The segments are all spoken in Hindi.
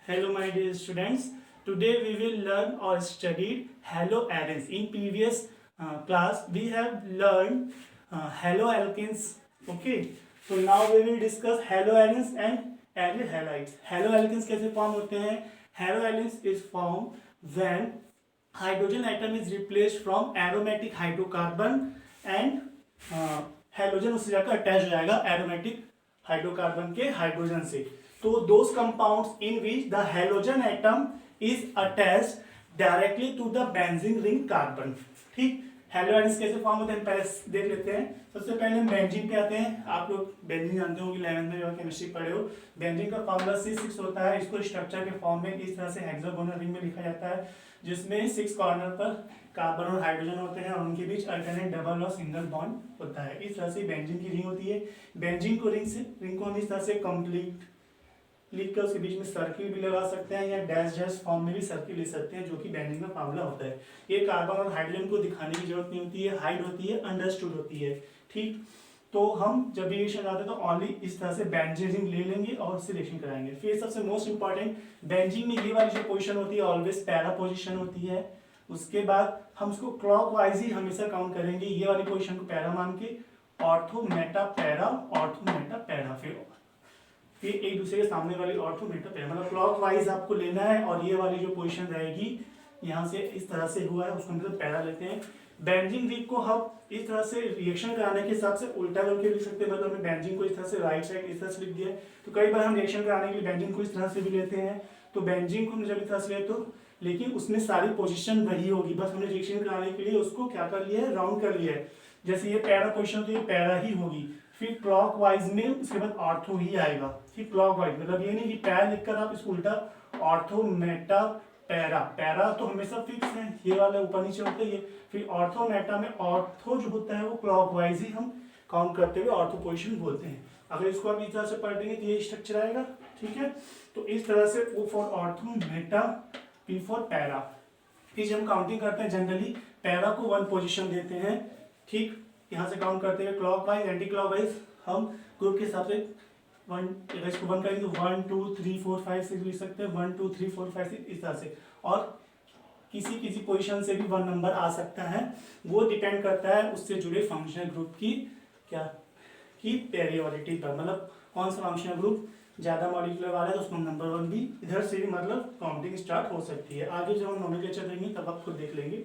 Hello, my dear students. Today we will learn or study haloarenes. In previous class, we have learned haloalkanes. Okay. So now we will discuss haloarenes and aryl halides. Haloalkanes कैसे form होते हैं? Haloarenes is formed when hydrogen atom is replaced from aromatic hydrocarbon and halogen उससे जाकर अटैच हो जाएगा aromatic हाइड्रोकार्बन के हाइड्रोजन से. तो those compounds in which the halogen atom is attached directly to the benzene ring carbon. ठीक, हेलोआइड्स कैसे फॉर्म होते हैं पहले देख लेते हैं. सबसे पहले हम बेंजीन पे आते हैं. आप लोग बेंजीन जानते होंगे, 11th में केमिस्ट्री पढ़े हो. बेंजीन का फॉर्मूला C6 होता है. इसको स्ट्रक्चर के फॉर्म में इस तरह से हेक्सागोनल रिंग में लिखा जाता है, जिसमें 6 कॉर्नर पर कार्बन और हाइड्रोजन होते हैं और उनके बीच अल्टरनेट डबल और सिंगल बॉन्ड होता है. इस तरह से बेंजीन की रिंग होती है. बेंजीन को रिंग को हम इस तरह से कंप्लीट लिख कर उसके बीच में सर्किल भी लगा सकते हैं या डैश डैश फॉर्म में भी सर्किल ले सकते हैं, जो कि बेंजीन का फार्मूला होता है. ये कार्बन और हाइड्रोजन को दिखाने की जरूरत नहीं होती है, हाइड होती है, अंडरस्टूड होती है. ठीक, तो हम जब रिएक्शन आते हैं तो ओनली इस तरह से बेंजीन रिंग ले लेंगे और उससे रिएक्शन कराएंगे. फिर सबसे मोस्ट इंपॉर्टेंट, बेंजीन में ये वाली जो पोजीशन होती है ऑलवेज पैरा पोजीशन होती है. उसके बाद हम उसको क्लॉकवाइज ही हमेशा काउंट करेंगे. ये वाली पोजीशन को पैरा मान के ortho Meta para, ortho Meta para, फिर एक दूसरे के सामने वाली ऑर्थो मेटा पैरा, मतलब क्लॉकवाइज आपको लेना है. और ये वाली जो पोजीशन रहेगी यहाँ से इस तरह से हुआ है उसको मतलब पैरा लेते हैं. बेंजीन रिंग को हम इस तरह से रिएक्शन कराने के हिसाब से उल्टा करके लिख सकते हैं. मतलब हमने बेंजीन को इस तरह से राइट साइड इस तरह से लिख दिया. तो कई बार हम रिएक्शन कराने के लिए बेंजीन को इस तरह से भी लेते हैं. तो बेंजीन को हम जब इस तरह से ले तो, लेकिन उसमें सारी पोजीशन वही होगी, बस हमने रिएक्शन कराने के लिए उसको क्या कर लिया है, राउंड कर लिया है. जैसे ये पैरा पोजीशन तो ये पैरा ही होगी. फिर क्लॉकवाइज में उसके बाद ऑर्थो ही आएगा. फिर क्लॉकवाइज मतलब ये नहीं कि पैरा लिखकर आप इसको उल्टा ऑर्थो मेटा पैरा. पैरा तो हमेशा फिक्स है, ये वाला ऊपर नीचे होता है. ये फिर ऑर्थो मेटा में ऑर्थो जो होता है वो क्लॉकवाइज ही हम काउंट करते हुए ऑर्थो पोजीशन बोलते हैं. अगर इसको आप इस तरह से पढ़ेंगे तो ये स्ट्रक्चर आएगा. ठीक है, तो इस तरह से O for ortho, Meta, P for para. फिर जब हम काउंटिंग करते हैं जनरली पैरा को 1 पोजीशन देते हैं. ठीक, यहाँ से काउंट करते हुए क्लॉकवाइज एंटी क्लॉकवाइज हम ग्रुप के हिसाब से 1 करेंगे तो 1 2 3 4 5 6 लिख सकते हैं. 1 2 3 4 5 6 इस तरह से. और किसी पोजीशन से भी 1 नंबर आ सकता है. वो डिपेंड करता है उससे जुड़े फंक्शनल ग्रुप की क्या की पेरियोडिटी पर, मतलब कौन सा फंक्शनल ग्रुप ज्यादा मॉलिक्यूलर वाला है तो उसमें नंबर 1 भी इधर से भी मतलब काउंटिंग स्टार्ट हो सकती है. आगे जब हम नोमेनक्लेचर देंगे तब आप खुद देख लेंगे.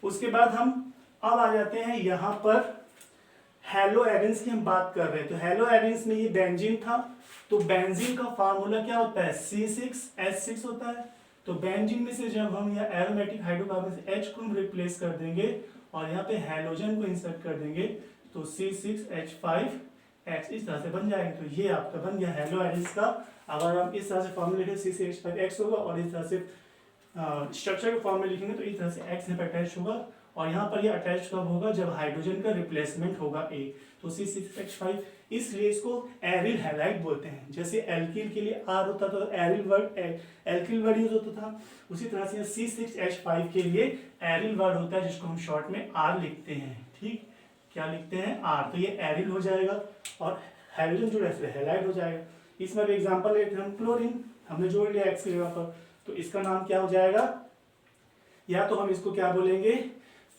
उसके बाद हम अब आ जाते हैं यहाँ पर हेलोएरेन्स की हम बात कर रहे हैं. तो हेलोएरेन्स में ये बेंजीन था, तो बेंजीन का फार्मूला क्या होता है, C6H6 होता है. तो बेंजीन में से जब हम यहाँ एरोमेटिक हाइड्रोकार्बन से H को हम रिप्लेस कर देंगे और यहाँ पे हेलोजन को इंसर्ट कर देंगे तो C6H5X इस तरह से बन जाएगा. तो ये आपका बन गया हेलोएरेन्स का. अगर हम इस तरह से फॉर्मूला लिखें C6H5X होगा और इस तरह से स्ट्रक्चर के फॉर्म में लिखेंगे तो इस तरह से X यहाँ पे अटैच होगा. और यहाँ पर ये अटैच कब होगा, जब हाइड्रोजन का रिप्लेसमेंट होगा A. तो C6H5, इसलिए इसको एरिल हैलाइड बोलते हैं. जैसे एल्किल के लिए R होता था तो एल्किल वर्ड यूज होता था, उसी तरह से C6H5 के लिए एरिल वर्ड होता है जिसको हम शॉर्ट में R लिखते हैं. ठीक, क्या लिखते हैं, R. तो ये एरिल हो जाएगा और हाइड्रोजन जो है हैलाइड हो जाएगा. इसमें भी एग्जाम्पल लेते हैं हम. क्लोरीन हमने जोड़ लिया X की जगह पर, तो इसका नाम क्या हो जाएगा, या तो हम इसको क्या बोलेंगे,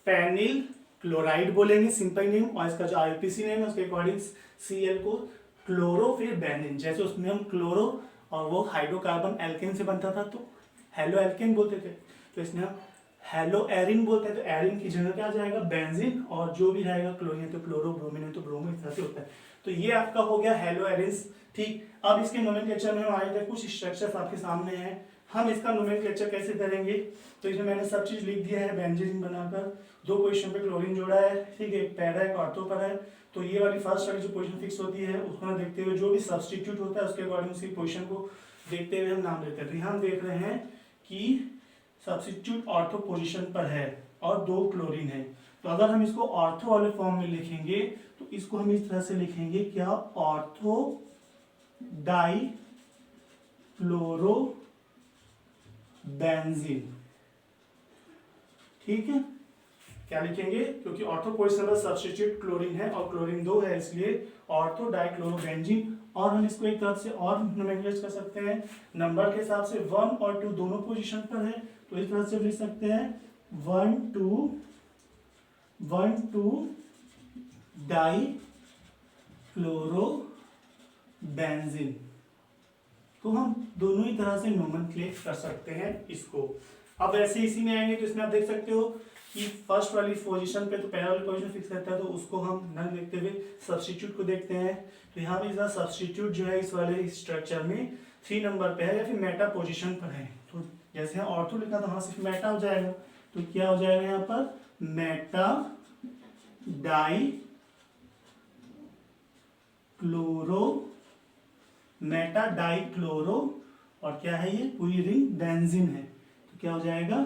फेनिल क्लोराइड बोलेंगे सिंपल नेम. और इसका जो आईपीसी नेम है उसके अकॉर्डिंग Cl को क्लोरो फिर बेनिन. जैसे उसमें हम क्लोरो और वो हाइड्रोकार्बन एल्केन से बनता था तो हेलो एल्केन बोलते थे, तो इसमें हम हेलो एरिन बोलते हैं. तो एरिन की जगह क्या आ जाएगा, बेंजीन. और जो भी रहेगा क्लोरीन तो क्लोरो, ब्रोमीन है तो ब्रोमो, इस तरह से होता है. तो ये आपका हो गया हेलो एरिन्स. ठीक, अब इसके नोमेनक्लेचर में हम आए थे. कुछ स्ट्रक्चर्स आपके सामने हैं, हम इसका नोमेनक्लेचर कैसे करेंगे. तो इसमें मैंने सब चीज लिख दिया है. बेंजीन बनाकर 2 पोजीशन पे क्लोरीन जोड़ा है. ठीक है, पैरा एक ऑर्थो पर है. तो ये वाली फर्स्ट वाली जो पोजीशन फिक्स होती है उसको ना देखते हुए जो भी सब्स्टिट्यूट होता है उसके अकॉर्डिंग उसकी पोजीशन को देखते हुए हम नाम देते हैं. तो हम देख रहे हैं कि सब्स्टिट्यूट ऑर्थो पोजीशन पर है और 2 क्लोरीन है. तो अगर हम इसको ऑर्थो वाले फॉर्म में लिखेंगे तो इसको हम इस तरह से लिखेंगे, क्या, ऑर्थो डाई क्लोरो बेंजीन. ठीक है, क्या लिखेंगे, क्योंकि ऑर्थो पोजीशन पर सब्स्टिट्यूट क्लोरीन है और क्लोरीन 2 है, इसलिए ऑर्थो डाइक्लोरोबेंजीन और हम इसको एक तरफ से और नोमेनक्लेचर कर सकते हैं, नंबर के हिसाब से 1 और 2 दोनों पोजीशन पर है, तो इस तरह से लिख सकते हैं 1 2 डाई क्लोरोबेंजीन। तो हम दोनों ही तरह से नोमेनक्लेचर कर सकते हैं इसको। अब ऐसे इसी में आएंगे तो इसमें आप देख सकते हो कि फर्स्ट वाली पोजीशन पे तो पहला वाली पोजीशन फिक्स रहता है, तो उसको हम न देखते हुए सब्स्टिट्यूट को देखते हैं। तो यहाँ पे इसका सब्स्टिट्यूट जो है इस वाले स्ट्रक्चर में 3 नंबर पे है या फिर मेटा पोजीशन पर है। तो जैसे यहाँ ऑर्थो लिखा था वहां सिर्फ मेटा हो जाएगा, तो क्या हो जाएगा यहाँ पर मेटा डाई क्लोरो और क्या है ये पूरी रिंग बेंजीन है, तो क्या हो जाएगा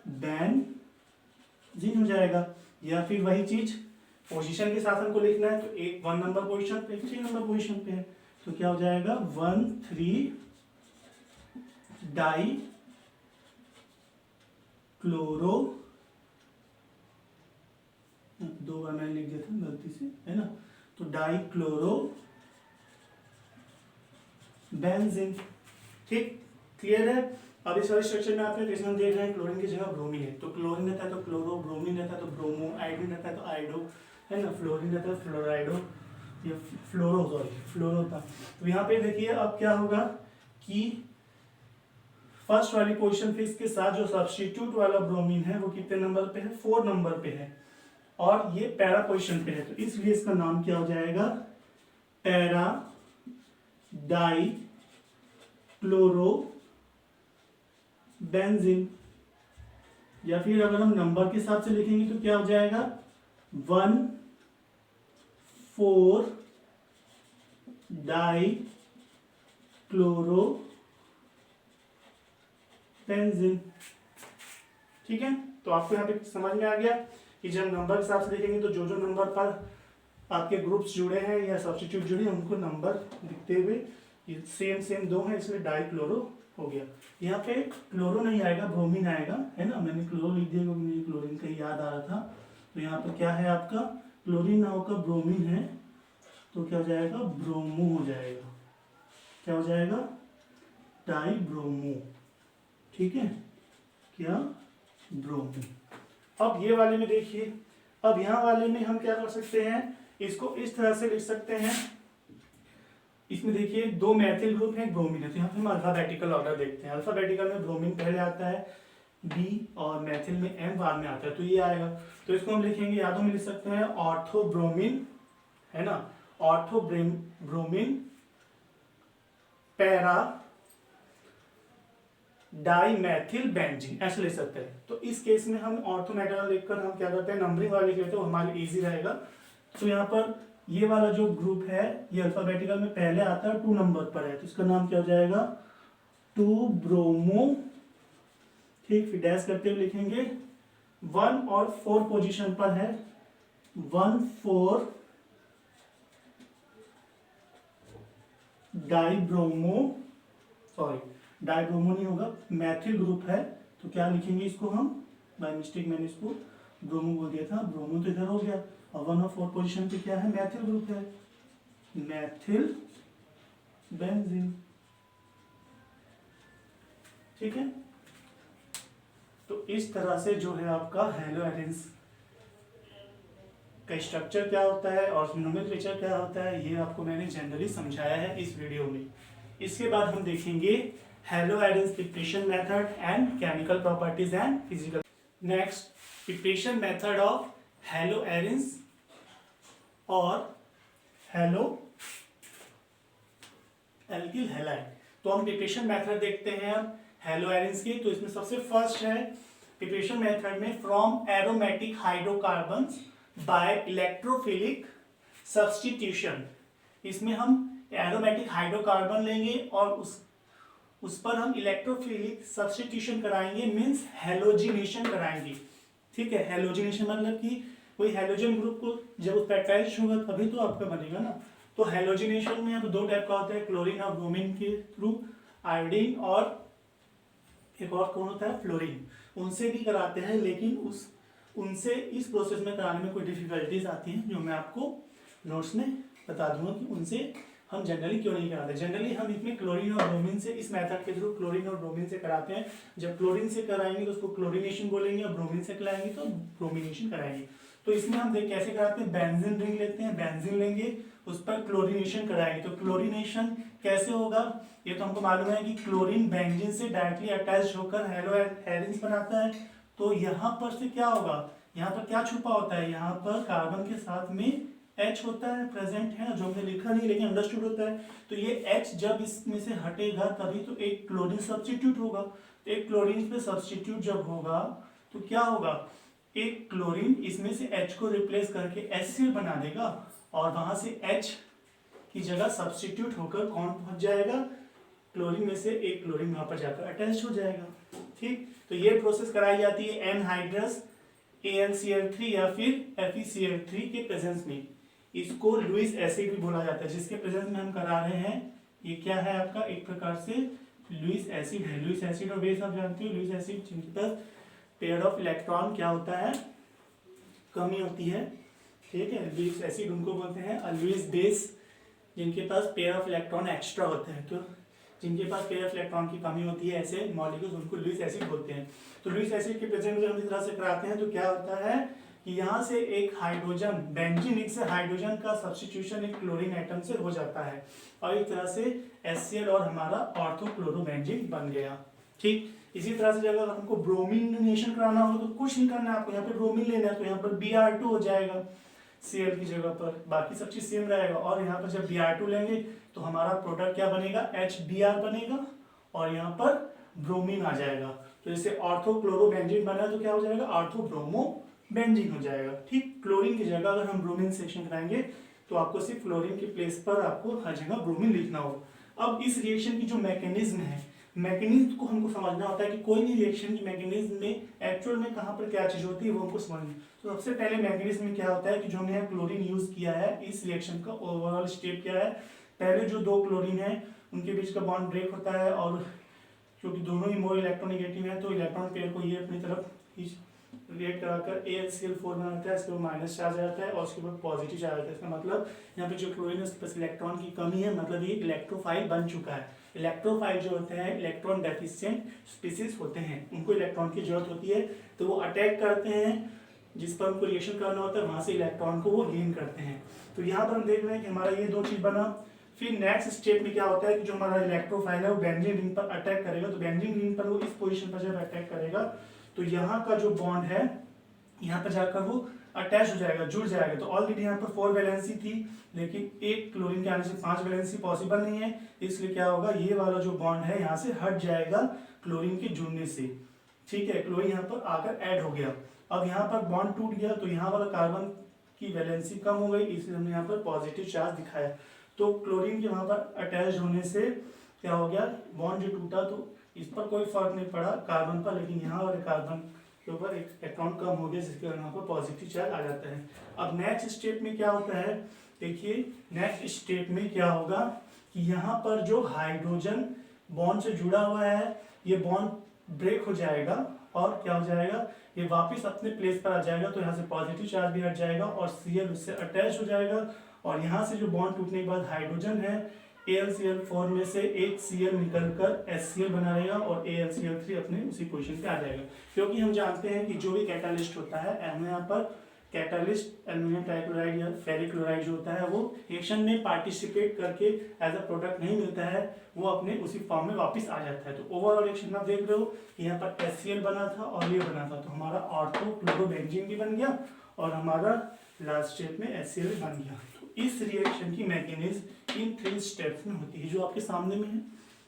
बेंजीन हो जाएगा। या फिर वही चीज पोजीशन के साथ हमको लिखना है, तो एक 1 नंबर पोजीशन पे 3 नंबर पोजीशन पे है, तो क्या हो जाएगा 1 3 डाई क्लोरो, 2 बार मैंने लिख दिया था गलती से, है ना, तो डाई क्लोरो बेंजीन। ठीक, क्लियर है। अब इस वाले स्ट्रक्चर में आते हैं तो इसमें हम देख रहे हैं क्लोरीन की जगह ब्रोमीन है, तो क्लोरीन रहता है तो क्लोरो, ब्रोमीन रहता है तो ब्रोमो, आयोडीन रहता है तो आयोडो, है ना, फ्लोरीन रहता है तो फ्लोराइडो या फ्लोरो था। तो यहाँ पे देखिए अब क्या होगा कि फर्स्ट वाली पोजीशन फिक्स के साथ जो सब्स्टिट्यूट वाला ब्रोमीन है वो कितने नंबर पे है 4 नंबर पे है, और ये पैरा पोजीशन पे है, तो इसलिए इसका नाम क्या हो जाएगा पैरा डाई क्लोरो बेंजीन। या फिर अगर हम नंबर के हिसाब से लिखेंगे तो क्या हो जाएगा 1 4 डाई क्लोरो बेंजीन। ठीक है, तो आपको यहाँ पे समझ में आ गया कि जब नंबर के हिसाब से देखेंगे तो जो जो नंबर पर आपके ग्रुप्स जुड़े हैं या सब्स्टिट्यूट जुड़े हैं उनको नंबर दिखते हुए ये सेम 2 है, इसलिए डाई क्लोरो हो गया। यहाँ पे क्लोरो नहीं आएगा, ब्रोमीन आएगा, है ना, मैंने क्लोरो लिख दिया क्योंकि मुझे क्लोरीन का याद आ रहा था। तो यहाँ पर क्या है आपका क्लोरीन नाम का ब्रोमीन है, तो क्या हो जाएगा ब्रोमो हो जाएगा, क्या हो जाएगा डाई ब्रोमो। ठीक है, क्या ब्रोमो। अब ये वाले में देखिए, अब यहाँ वाले में हम क्या कर सकते हैं, इसको इस तरह से लिख सकते हैं। इसमें देखिए 2 मैथिल ग्रुप है, एक ब्रोमीन है, तो यहाँ पे हम अल्फाबेटिकल ऑर्डर देखते हैं। अल्फाबेटिकल में ब्रोमीन पहले आता है, बी, और मैथिल में एम बाद में आता है, तो ये आएगा। तो इसको हम लिखेंगे, या तो हम लिख सकते हैं ऑर्थोब्रोमीन, है ना, ऑर्थोब्रोमीन पैरा डाईमेथिल बेंजीन, ऐसे ले सकते हैं। तो इस केस में हम ऑर्थोमेटल लिखकर हम क्या करते हैं नंबरिंग वाले लिख लेते हैं, हमारे लिए इजी रहेगा। तो यहाँ पर ये वाला जो ग्रुप है ये अल्फाबेटिकल में पहले आता है, 2 नंबर पर है, तो इसका नाम क्या हो जाएगा 2 ब्रोमो। ठीक, फिर डैश करते हुए लिखेंगे 1 और 4 पोजीशन पर है, 1 4 डाईब्रोमो, सॉरी डाईब्रोमो नहीं होगा, मैथिल ग्रुप है, तो क्या लिखेंगे इसको हम, बाय मिस्टेक मैंने इसको ब्रोमो बोल दिया था, ब्रोमो तो इधर हो गया, और 1 और 4 पोजीशन पे क्या है मैथिल ग्रुप है, मैथिल बेंजीन। ठीक है, तो इस तरह से जो है आपका हेलो एरेंस का स्ट्रक्चर क्या होता है और नोमेनक्लेचर क्या होता है, ये आपको मैंने जनरली समझाया है इस वीडियो में। इसके बाद हम देखेंगे hello arenes preparation method and chemical properties and physical. Next, preparation method of hello arenes और हेलो एल्किल हैलाइड। तो हम प्रिपरेशन मेथड देखते हैं अब हेलो एरेंस की। तो इसमें सबसे फर्स्ट है प्रिपरेशन मेथड में from aromatic hydrocarbons by electrophilic substitution. इसमें हम एरोमेटिक हाइड्रोकार्बन लेंगे और उस पर हम इलेक्ट्रोफिलिक सब्स्टिट्यूशन कराएंगे, मीन्स हेलोजिनेशन कराएंगे। ठीक है, हेलोजिनेशन मतलब कि कोई हेलोजन ग्रुप को जब उस पर अटैच होगा तभी तो आपका बनेगा ना। तो हेलोजिनेशन में अब 2 टाइप का होता है, क्लोरीन और ब्रोमीन के थ्रू, आयोडीन और एक और कौन होता है फ्लोरीन, उनसे भी कराते हैं, लेकिन उनसे इस प्रोसेस में कराने में कोई डिफिकल्टीज आती हैं जो मैं आपको नोट्स में बता दूंगा कि उनसे हम जनरली क्यों नहीं कराते? जनरली हम इसमें क्लोरीन और ब्रोमीन से, इस मेथड के थ्रू क्लोरीन और ब्रोमीन से कराते हैं। जब क्लोरीन से कराएंगे तो उसको क्लोरीनेशन बोलेंगे, और ब्रोमीन से कराएंगे तो ब्रोमिनेशन कराएंगे। तो इसमें हम देख कैसे कराते हैं, बेंजीन रिंग लेते हैं, बेंजीन लेंगे, उस पर क्लोरीनेशन कराएंगे। तो क्लोरीनेशन कैसे होगा, ये तो हमको मालूम है कि क्लोरीन बेंजीन से डायरेक्टली अटैच होकर हेलो एरेंस बनाता है। तो यहाँ पर से क्या होगा, यहाँ पर क्या छुपा होता है, यहाँ पर कार्बन के साथ में H होता है, प्रेजेंट है ना, जो हमने लिखा नहीं लेकिन अंडरस्टूड होता है। तो ये H जब इसमें से हटेगा तभी तो एक क्लोरीन सब्स्टिट्यूट होगा। तो एक क्लोरीन पे सब्स्टिट्यूट जब होगा तो क्या होगा, एक क्लोरीन इसमें से H को रिप्लेस करके HCl बना देगा, और वहां से H की जगह सब्स्टिट्यूट होकर कौन पहुंच जाएगा, क्लोरीन में से एक क्लोरीन वहां पर जाकर अटैच हो जाएगा। ठीक, तो ये प्रोसेस कराई जाती है एनहाइड्रस AlCl3 या फिर FeCl3 के प्रेजेंस में। इसको लुईस एसिड भी बोला जाता है, जिसके प्रेजेंस में हम करा रहे हैं। ये क्या है आपका, एक प्रकार से लुईस एसिड है। लुईस एसिड और बेस आप जानते हो, लुईस एसिड जिनके पास पेयर ऑफ इलेक्ट्रॉन क्या होता है, कमी होती है। ठीक है, लुईस एसिड उनको बोलते हैं। और लुईस बेस जिनके पास पेयर ऑफ इलेक्ट्रॉन एक्स्ट्रा होते हैं, तो जिनके पास पेयर ऑफ इलेक्ट्रॉन की कमी होती है ऐसे मॉलिक्यूल्स, उनको लुईस एसिड बोलते हैं। तो लुईस एसिड के प्रेजेंस में हम इस तरह से कराते हैं तो क्या होता है कि यहाँ से एक हाइड्रोजन, बेंजीन एक से हाइड्रोजन का सब्स्टिट्यूशन एक क्लोरीन एटम से हो जाता है, और इस तरह से HCl और हमारा ऑर्थोक्लोरोबेंजीन बन गया। ठीक, इसी तरह से अगर हमको ब्रोमिनेशन कराना हो तो कुछ नहीं करना है आपको, यहाँ पे ब्रोमीन लेना है, तो यहाँ पर Br2 हो जाएगा Cl की जगह पर, बाकी सब चीज सेम रहेगा। और यहाँ पर जब Br2 लेंगे तो हमारा प्रोडक्ट क्या बनेगा, HBr बनेगा, और यहाँ पर ब्रोमीन आ जाएगा। तो जैसे ऑर्थोक्लोरोबेंजीन बना तो क्या हो जाएगा, ऑर्थोब्रोमोबेंजीन हो जाएगा। ठीक, क्लोरीन की जगह अगर हम ब्रोमीन सेक्शन कराएंगे तो आपको सिर्फ क्लोरीन के प्लेस पर आपको हर जगह ब्रोमीन लिखना होगा। अब इस रिएक्शन की जो मैकेनिज्म है, मैकेनिज्म को हमको समझना होता है कि कोई भी रिएक्शन की मैकेनिज्म में एक्चुअल में कहाँ पर क्या चीज होती है वो हमको समझना। तो सबसे पहले मैकेनिज्म में क्या होता है कि जो हमने क्लोरीन यूज किया है, इस रिएक्शन का ओवरऑल स्टेप क्या है, पहले जो दो क्लोरीन है उनके बीच का बॉन्ड ब्रेक होता है, और क्योंकि दोनों ही मोर इलेक्ट्रोनेगेटिव है तो इलेक्ट्रॉन पेयर को ये अपनी तरफ रिएक्ट कराकर AlCl4 बनाता है, इसके ऊपर माइनस चार्ज आ जाता है और उसके ऊपर पॉजिटिव चार्ज आता है। इसका मतलब यहाँ पे जो क्लोरीन है उसके पास इलेक्ट्रॉन की कमी है, मतलब ये इलेक्ट्रोफाइल बन चुका है। इलेक्ट्रोफाइल जो होते हैं इलेक्ट्रॉन डेफिशिएंट स्पीसीज होते हैं, उनको इलेक्ट्रॉन की जरूरत होती है, तो वो अटैक करते हैं जिस पर उनको रिएक्शन करना होता है, वहां से इलेक्ट्रॉन को वो गेन करते हैं। तो यहाँ पर हम देख रहे हैं कि हमारा ये दो चीज बना। फिर नेक्स्ट स्टेप में क्या होता है कि जो हमारा इलेक्ट्रोफाइल है वो बेंजीन रिंग पर अटैक करेगा, तो बेंजीन रिंग पर वो इस पोजीशन पर जब अटैक करेगा तो यहाँ का जो बॉन्ड है यहाँ पर जाकर वो अटैच हो जाएगा, जुड़ जाएगा। तो ऑलरेडी यहाँ पर 4 वैलेंसी थी, लेकिन एक क्लोरीन के आने से 5 वैलेंसी पॉसिबल नहीं है, इसलिए क्या होगा, ये वाला जो बॉन्ड है यहाँ से हट जाएगा क्लोरीन के जुड़ने से। ठीक है, क्लोरीन यहाँ पर आकर ऐड हो गया। अब यहाँ पर बॉन्ड टूट गया तो यहाँ वाला कार्बन की वैलेंसी कम हो गई, इसलिए हमने यहाँ पर पॉजिटिव चार्ज दिखाया। तो क्लोरीन के वहां पर अटैच होने से क्या हो गया, बॉन्ड जो टूटा तो इस पर कोई फर्क नहीं पड़ा कार्बन पर, लेकिन यहाँ वाले कार्बन के ऊपर एक इलेक्ट्रॉन कम हो गया, जिसके कारण यहाँ पर पॉजिटिव चार्ज आ जाता है। अब नेक्स्ट स्टेप में क्या होता है, देखिए नेक्स्ट स्टेप में क्या होगा कि यहाँ पर जो हाइड्रोजन बॉन्ड से जुड़ा हुआ है ये बॉन्ड ब्रेक हो जाएगा, और क्या हो जाएगा, ये वापस अपने प्लेस पर आ जाएगा। तो यहाँ से पॉजिटिव चार्ज भी हट जाएगा और Cl उससे अटैच हो जाएगा, और यहाँ से जो बॉन्ड टूटने के बाद हाइड्रोजन है AlCl4 में से एक Cl निकलकर HCl बना रहेगा और AlCl3 अपने उसी पोजीशन पे आ जाएगा। क्योंकि हम जानते हैं कि जो भी कैटालिस्ट होता है, यहाँ पर कैटालिस्ट एल्युमिनियम ट्राइक्लोराइड या फेरिक क्लोराइड जो होता है वो रिएक्शन में पार्टिसिपेट करके एज अ प्रोडक्ट नहीं मिलता है, वो अपने उसी फॉर्म में वापस आ जाता है। तो ओवरऑल रिएक्शन आप देख रहे हो कि यहाँ पर HCl बना था और ये बना था, तो हमारा ऑर्थोक्लोरोबेंजीन भी बन गया और हमारा लास्ट स्टेप में HCl बन गया। तो इस रिएक्शन की मैकेनिज्म इन 3 स्टेप्स में होती है, जो आपके सामने में है,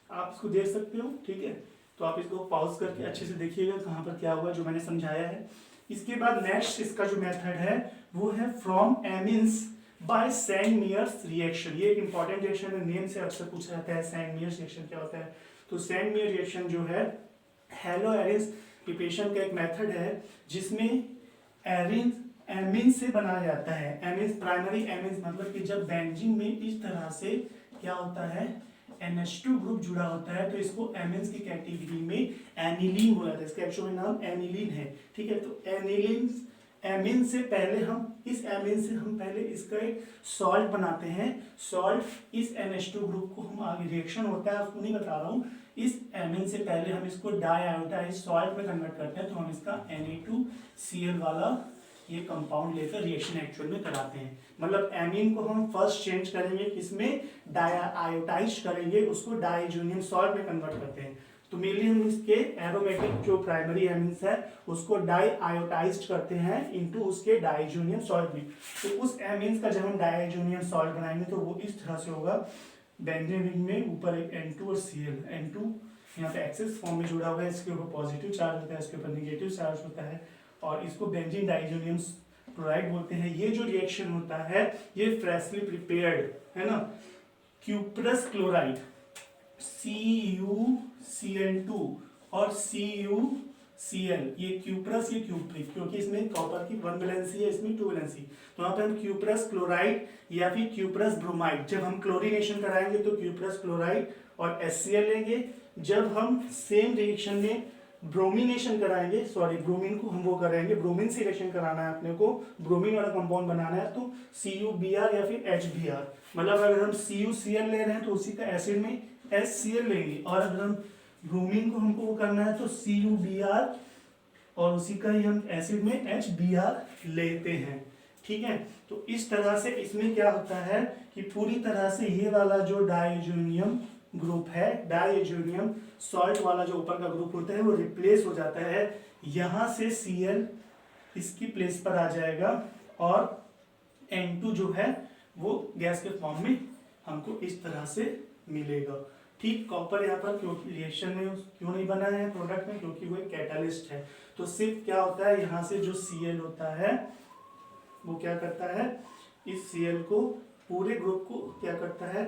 आप इसको देख सकते हो। ठीक है, तो आप इसको पॉज करके अच्छे से देखिएगा कहाँ पर क्या हुआ जो मैंने समझाया है। इसके बाद नेक्स्ट इसका जो मेथड है वो है from amines by Sandmeyer's reaction. ये एक इंपॉर्टेंट रिएक्शन है, नेम से अक्सर पूछा जाता है सैंड-मेयर्स रिएक्शन क्या होता है। तो सैंड-मेयर रिएक्शन जो है हेलो एरिन्स प्रिपरेशन का एक मेथड है जिसमें एरिन एमिन से बनाया जाता है। एमिन्स प्राइमरी एमिन्स मतलब कि जब बेंजीन में इस तरह से क्या होता है NH2 ग्रुप जुड़ा होता है तो इसको एमिन्स की कैटेगरी में एनिलीन बोला जाता है। इसका एक्चुअल नाम एनिलीन है। ठीक है, तो एनिलीन एमीन से पहले हम पहले इसका एक सॉल्ट बनाते हैं। सॉल्ट इस NH2 ग्रुप को हम आगे रिएक्शन होता है उसको नहीं बता रहा हूँ, इस एमीन से पहले हम इसको डाइआयोडाइज सॉल्ट में कन्वर्ट करते हैं, तो हम इसका Na2Cl वाला ये कंपाउंड लेकर रिएक्शन एक्चुअल में कराते हैं। मतलब एमीन को हम फर्स्ट चेंज करेंगे किसमें, डाइआयोडाइज करेंगे, उसको डाइजोनियम सॉल्ट में कन्वर्ट करते हैं। तो मेनली हम इसके एरोमेटिक जो प्राइमरी एमीन्स है उसको डाइआयोडाइज्ड करते हैं इनटू उसके डाइजोनियम सॉल्ट में। तो उस एमीन्स का जब हम डाइजोनियम सॉल्ट बनाएंगे तो वो इस तरह से होगा, बेंजीन रिंग में ऊपर एक N2 और Cl, N2 यहाँ पे एक्सिस फॉर्म में जुड़ा हुआ है, इसके ऊपर पॉजिटिव चार्ज होता है, इसके ऊपर नेगेटिव चार्ज होता है, और इसको बेंजीन डाइजोनियम क्लोराइड बोलते हैं। ये जो रिएक्शन होता है ये फ्रेशली प्रिपेयर्ड है ना, क्यूप्रस क्लोराइड CuCl2 और CuCl, ये क्यूप्रस ये क्यूप्रिक, क्योंकि इसमें कॉपर की 1 वैलेंसी है, इसमें 2 वैलेंसी, तो यहाँ पे हम क्यूप्रस क्लोराइड या फिर क्यूप्रस ब्रोमाइड, जब हम क्लोरीनेशन कराएंगे तो क्यूप्रस क्लोराइड और HCl लेंगे। जब हम सेम रिएक्शन में ब्रोमिनेशन कराएंगे, सॉरी ब्रोमीन को हम वो करेंगे, ब्रोमीन से रिएक्शन कराना है अपने को, ब्रोमीन वाला कंपाउंड बनाना है, तो CuBr या फिर HBr, मतलब अगर हम CuCl ले रहे हैं तो उसी का एसिड में HCl लेंगे, और अगर हम ब्रोमीन को हमको वो करना है तो CuBr और उसी का ही हम एसिड में HBr लेते हैं। ठीक है, तो इस तरह से इसमें क्या होता है कि पूरी तरह से ये वाला जो डाइजोनियम ग्रुप है, डाइजोनियम सॉल्ट वाला जो ऊपर का ग्रुप होता है वो रिप्लेस हो जाता है, यहाँ से Cl इसकी प्लेस पर आ जाएगा और N2 जो है वो गैस के फॉर्म में हमको इस तरह से मिलेगा। ठीक, कॉपर यहाँ पर क्योंकि रिएक्शन में क्यों नहीं बना है प्रोडक्ट में, क्योंकि वो एक कैटालिस्ट है, तो सिर्फ क्या होता है यहाँ से जो Cl होता है वो क्या करता है, इस Cl को पूरे ग्रुप को क्या करता है,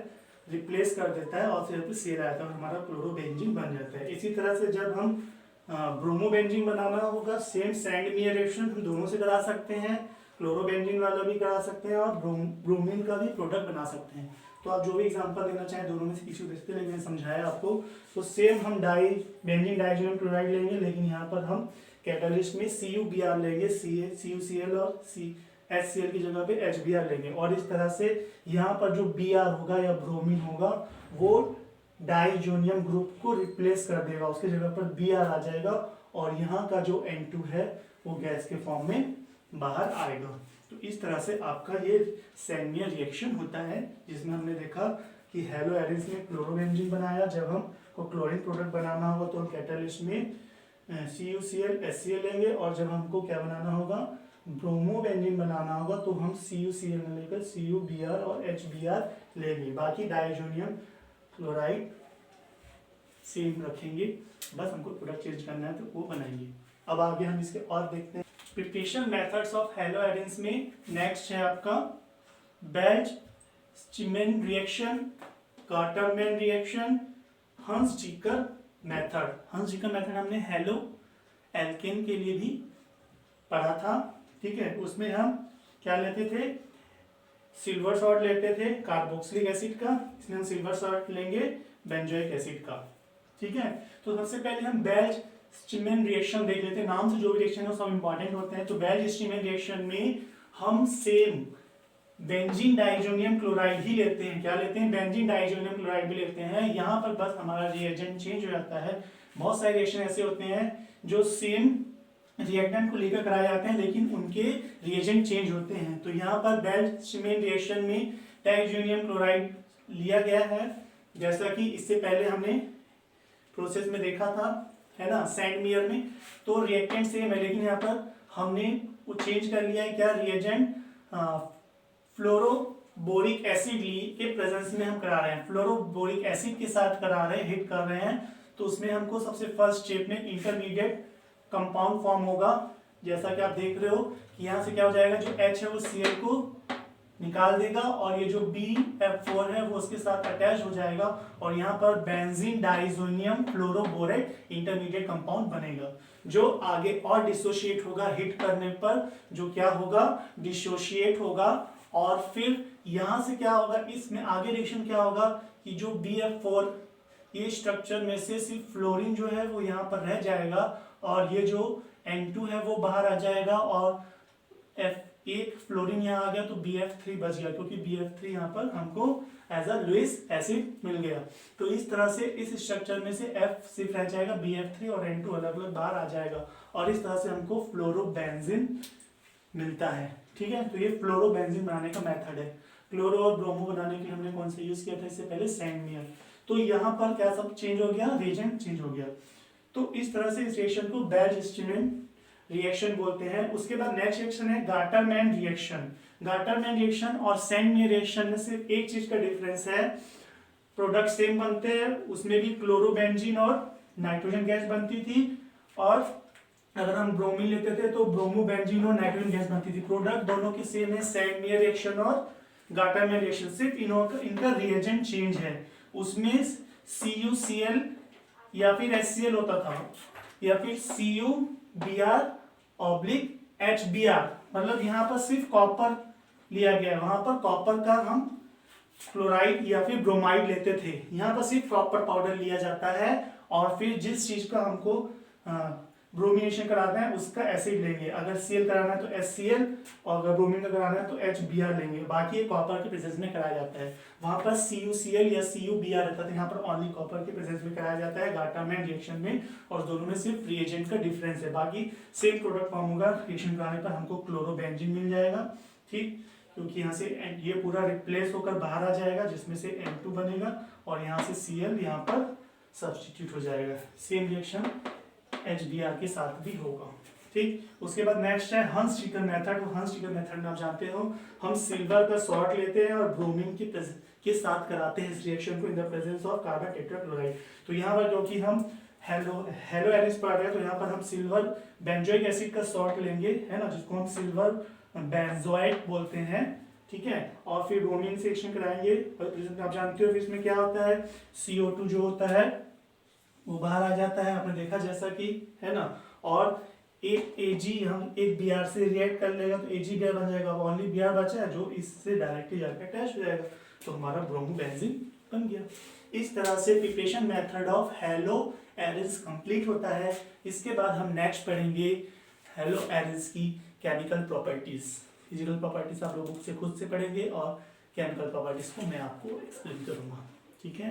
रिप्लेस कर देता है, और फिर Cl आता है और हमारा क्लोरोबेंजीन बन जाता है। इसी तरह से जब हम ब्रोमोबेंजीन बनाना होगा, सेम सैंडमियर रिएक्शन हम दोनों से करा सकते हैं, क्लोरोबेंजीन वाला भी करा सकते हैं और ब्रोमीन का भी प्रोडक्ट बना सकते हैं। तो आप जो भी एग्जांपल देना चाहें दोनों में से किसी को दे सकते हैं, लेकिन मैंने समझाया आपको। तो सेम हम बेंजीन डाइजोनियम क्लोराइड लेंगे, लेकिन यहाँ पर हम कैटालिस्ट में CuBr लेंगे, CuCl और HCl की जगह पे HBr लेंगे, और इस तरह से यहाँ पर जो Br होगा या ब्रोमीन होगा वो डाइजोनियम ग्रुप को रिप्लेस कर देगा, उसके जगह पर Br आ जाएगा, और यहाँ का जो N2 है वो गैस के फॉर्म में बाहर आएगा। तो इस तरह से आपका ये सैंडमियर रिएक्शन होता है, जिसमें हमने देखा कि हेलो एरिन्स में क्लोरोबेंजीन बनाया, जब हम को क्लोरीन प्रोडक्ट बनाना होगा तो हम कैटालिस्ट में CuCl HCl लेंगे, और जब हमको क्या बनाना होगा, ब्रोमोबेंजीन बनाना होगा, तो हम CuCl में लेकर CuBr और HBr लेंगे। बाकी डाइजोनियम क्लोराइड सेम रखेंगे, बस हमको प्रोडक्ट चेंज करना है तो वो बनाएंगे। अब आगे हम इसके और देखते हैं preparation methods of hello arenes में। नेक्स्ट है आपका बेल्च-स्टीनमैन रिएक्शन, कार्टरमैन रिएक्शन, हंस-जीकर मेथड। हंस-जीकर मेथड हमने हेलो एल्केन के लिए भी पढ़ा था। ठीक है, उसमें हम क्या लेते थे, सिल्वर सॉल्ट लेते थे कार्बोक्सिलिक एसिड का, इसमें हम सिल्वर सॉल्ट लेंगे बेंजोइक एसिड का। ठीक है, तो सबसे पहले हम बेल्च-स्टीनमैन रिएक्शन देख लेते हैं। नाम से जो भी रिएक्शन है सब इंपॉर्टेंट होते हैं। तो बेल्च-स्टीनमैन रिएक्शन में हम सेम बेंजीन डाइजोनियम क्लोराइड ही लेते हैं। क्या लेते हैं, बेंजीन डाइजोनियम क्लोराइड भी लेते हैं। यहाँ पर बस हमारा रिएजेंट चेंज हो जाता है। बहुत सारे रिएक्शन ऐसे होते हैं जो सेम रिएक्टेंट को लेकर कराए जाते हैं, लेकिन उनके रिएजेंट चेंज होते हैं। तो यहाँ पर बेल्च-स्टीनमैन रिएक्शन में डाइजोनियम क्लोराइड लिया गया है, जैसा कि इससे पहले हमने प्रोसेस में देखा था, है ना, सैंडमियर में। तो रिएक्टेंट सेम है, लेकिन यहाँ पर हमने वो चेंज कर लिया है। क्या, रिएजेंट फ्लोरोबोरिक एसिड के प्रेजेंस में हम करा रहे हैं, फ्लोरोबोरिक एसिड के साथ करा रहे हैं, हिट कर रहे हैं। तो उसमें हमको सबसे फर्स्ट स्टेप में इंटरमीडिएट कंपाउंड फॉर्म होगा, जैसा कि आप देख रहे हो कि यहाँ से क्या हो जाएगा, जो H है वो Cl को निकाल देगा, और ये जो BF4 है वो उसके साथ अटैच हो जाएगा, और यहाँ पर benzene diazonium fluoroborate intermediate compound बनेगा, जो आगे और डिसोशिएट होगा हिट करने पर, जो क्या होगा, डिसोशिएट होगा। और फिर यहाँ से क्या होगा, इसमें आगे रिएक्शन क्या होगा कि जो BF4 ये स्ट्रक्चर में से सिर्फ फ्लोरीन जो है वो यहाँ पर रह जाएगा, और ये जो N2 है वो बाहर आ जाएगा, और एक फ्लोरीन यहाँ आ गया तो BF3 बच गया, क्योंकि BF3 यहाँ पर हमको एज अ लुईस एसिड मिल गया। तो इस तरह से इस स्ट्रक्चर में से F सिर्फ रह जाएगा, BF3 और N2 अलग अलग बाहर आ जाएगा, और इस तरह से हमको फ्लोरोबेंजीन मिलता है। ठीक है, तो ये फ्लोरोबेंजीन बनाने का मेथड है। क्लोरो और ब्रोमो बनाने के लिए हमने कौन सा यूज किया था इससे पहले, सैंडमियर। तो यहाँ पर क्या सब चेंज हो गया, रिएजेंट चेंज हो गया। तो इस तरह से इस रिएक्शन को बैज-स्टीनर रिएक्शन बोलते हैं। उसके बाद नेक्स्ट रिएक्शन है गाटरमैन रिएक्शन। गाटरमैन रिएक्शन और सैंडमियर रिएक्शन में सिर्फ एक चीज का डिफरेंस है, प्रोडक्ट सेम बनते हैं, उसमें भी क्लोरोबेंजीन और नाइट्रोजन गैस बनती थी, और अगर हम ब्रोमीन लेते थे तो ब्रोमोबेंजीन और नाइट्रोजन गैस बनती थी। प्रोडक्ट दोनों के सेम है, सैंडमियर रिएक्शन और गाटरमैन रिएक्शन, सिर्फ इनका रिएजेंट चेंज है। उसमें CuCl या फिर HCl होता था, या फिर CuBr/HBr, मतलब यहाँ पर सिर्फ कॉपर लिया गया है, वहां पर कॉपर का हम क्लोराइड या फिर ब्रोमाइड लेते थे, यहाँ पर सिर्फ कॉपर पाउडर लिया जाता है, और फिर जिस चीज का हमको ब्रोमिनेशन कराना है उसका एसिड लेंगे। अगर Cl कराना है तो HCl, और अगर ब्रोमीन का कराना है तो HBr लेंगे। बाकी ये कॉपर के प्रेजेंस में कराया जाता है। वहां पर CuCl या CuBr रहता था, यहाँ पर ओनली कॉपर के प्रेजेंस में कराया जाता है गाटरमैन रिएक्शन में, और दोनों में सिर्फ रिएजेंट का डिफरेंस है। बाकी सेम प्रोडक्ट फॉर्म होगा, रिएक्शन कराने पर हमको क्लोरोबेंजीन मिल जाएगा। ठीक, क्योंकि यहाँ से ये पूरा रिप्लेस होकर बाहर आ जाएगा, जिसमें से N2 बनेगा, और यहाँ से Cl यहाँ पर सब्सटीट्यूट हो जाएगा। सेम रिएक्शन HBr के साथ भी होगा। ठीक, उसके बाद नेक्स्ट है हंस-टीकर मेथड। हंस-टीकर मेथड में आप जानते हो, हम सिल्वर का सॉल्ट लेते हैं और ब्रोमीन के साथ कराते हैं इस रिएक्शन को in the presence of carbon tetrachloride. तो यहाँ पर क्योंकि हम हेलो एरिस पढ़ रहे हैं, तो यहाँ पर हम सिल्वर बेंजोइक एसिड का सॉल्ट लेंगे, है ना, जिसको हम सिल्वर बेंजोएट बोलते हैं। ठीक है, और फिर ब्रोमीन से रिएक्शन कराएंगे। आप जानते हो इसमें क्या होता है, CO2 जो होता है वो बाहर आ जाता है, आपने देखा जैसा कि, है ना, और एक Ag हम एक Br से रिएक्ट कर लेगा तो AgBr बन जाएगा, ओनली Br बचा है जो इससे डायरेक्टली जाकर अटैच हो जाएगा, तो हमारा ब्रोमोबेंजीन बन गया। इस तरह से preparation method of halo arenes complete होता है। इसके बाद हम नेक्स्ट पढ़ेंगे हेलो एरिस की केमिकल प्रॉपर्टीज। फिजिकल प्रॉपर्टीज आप लोग बुक से खुद से पढ़ेंगे, और केमिकल प्रॉपर्टीज को मैं आपको एक्सप्लेन करूंगा। ठीक है।